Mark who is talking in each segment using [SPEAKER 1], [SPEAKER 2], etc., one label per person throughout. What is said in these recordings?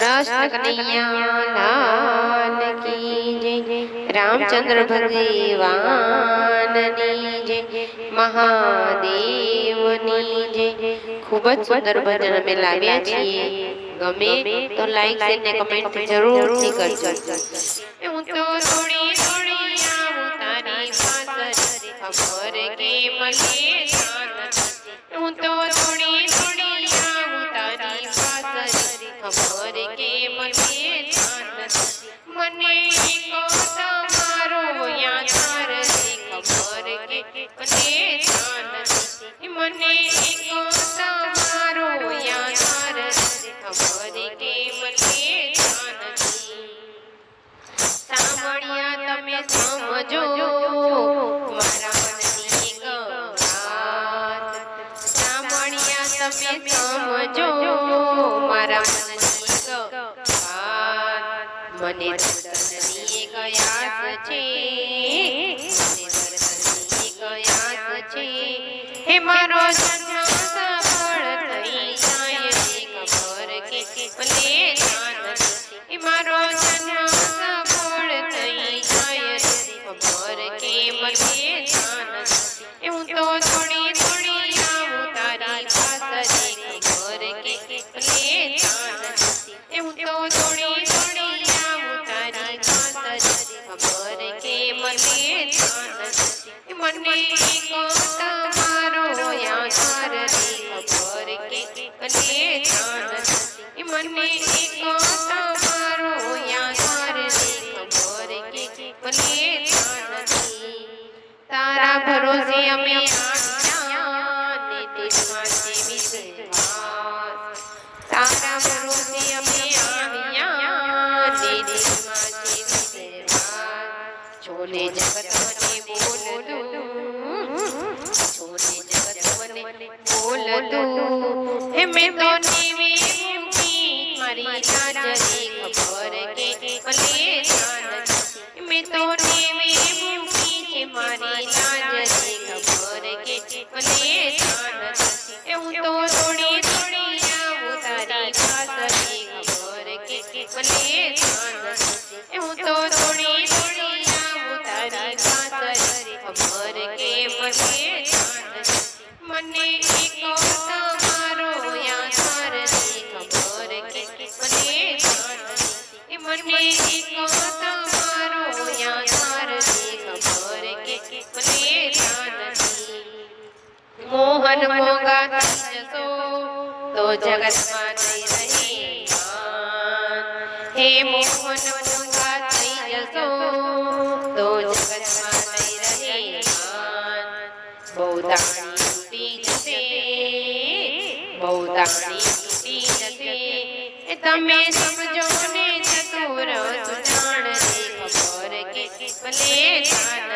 [SPEAKER 1] कृष्ण कन्हैया लाल की जय। रामचंद्र भगवाननी जय। महादेवनी जय। खूब ज सुंदर भजन અમે લાવ્યા છીએ। ગમે તો લાઈક શેર ને કમેન્ટ જરૂરથી કરજો। હું તો થોડી થોડી આવું તારી પાસરી ખબર કે મને જાન। હું તો થોડી થોડી આવું તારી પાસરી ખબર કે મને જાન। મને કો તમારો યાદ રે ખબર કે મને જાન। મને કો તમારો યાદ રે ખબર કે મને જાન। સાંભળ્યા તમે સમજો મારા મનની એક વાત। સાંભળ્યા તમે સમજો મારા મનની એક વાત। મને દર્શનની એક આસ છે। મને દર્શનની એક આસ છે। હે મારો જન્મ સફળ થઈ જાય રે ખબર કે મને જાન। હે મારો જન્મ સફળ થઈ જાય રે ખબર કે મને જાન। હું તો થોડી થોડી આવું તારી પાસરી ખબર કે મને જાન। હું તો થોડી થોડી આવું તારી પાસરી ખબર કે મને જાન। મને કો તમારો યાદ રે ખબર કે મને જાન। મને કો તમારો યાદ રે ખબર કે મને જાન। તારા ભરોસે અમે આવ્યા ને દિલમાં છે વિશ્વાસ। તારા ભરોસે અમે આવ્યા ને દિલમાં છે વિશ્વાસ। છોલે જગત મને બોલતું છોલે જગત મને બોલતું હે મેં તો નીવી મૂકી મારી લાજ રે ખબર કે મને જાન। મેં તો નીવી મૂકી છે મારી લાજ રે ખબર કે મને જાન। હું તો થોડી થોડી આવું તારી પાસરી ખબર કે મને જાન। હું તો થોડી થોડી આવું તારી પાસરી ખબર કે મને જાન। મને કો તમારો યાદ રે ખબર કે મને જાન। મને કો તમારો યાદ રે ખબર કે મને જાન। મોહન મોગા થઈ જશો તો જગતમાં નહીં રહે માન। હે મોહન મોગા થઈ જશો તો જગતમાં નહીં રહે માન। બહુ દાણી તૂટી જશે બહુ દાણી તૂટી જશે તમે સમજો ને ચતુર સુજાણ રે ખબર કે મને જાન।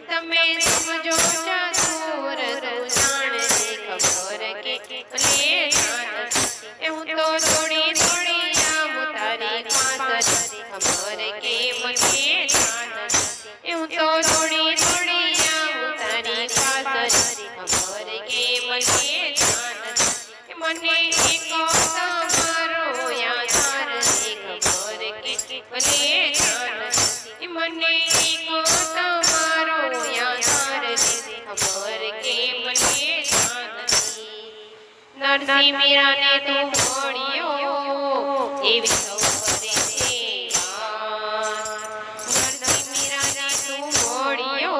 [SPEAKER 1] તમે સમજો ચતુર સુજાણ રે ખબર કે મને જાન। હું તો થોડી થોડી આવું તારી પાસરી ખબર કે મને જાન। હું તો થોડી થોડી આવું તારી પાસરી ખબર કે મને જાન। મને કો તમારો યાદ રે ખબર કે મને જાન। મને કો તમારો યાદ રે ખબર કે મને જાન। નરસિંહ મીરાને તું મળ્યો એવી સૌરે છે વાત। નરસિંહ મીરાને તું મળ્યો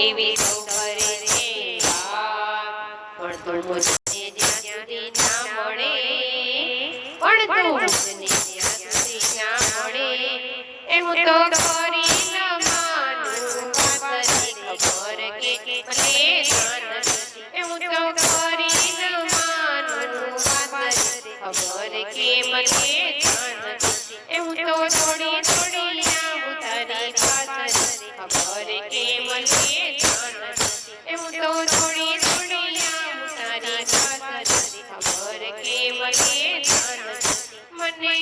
[SPEAKER 1] એવી સૌરે છે વાત। પણ તું મુझને જ્યાં સુધી ના મળે પણ તું મુझને જ્યાં સુધી ના મળે હું તો કરી ન માનું પાસરી ખબર કે મને જાન। હું તો કરી ન માનું પાસરી ખબર કે મને જાન। હું તો થોડી થોડી આવું તારી પાસરી ખબર કે મને જાન। હું તો થોડી થોડી આવું તારી પાસરી ખબર કે મને જાન। મને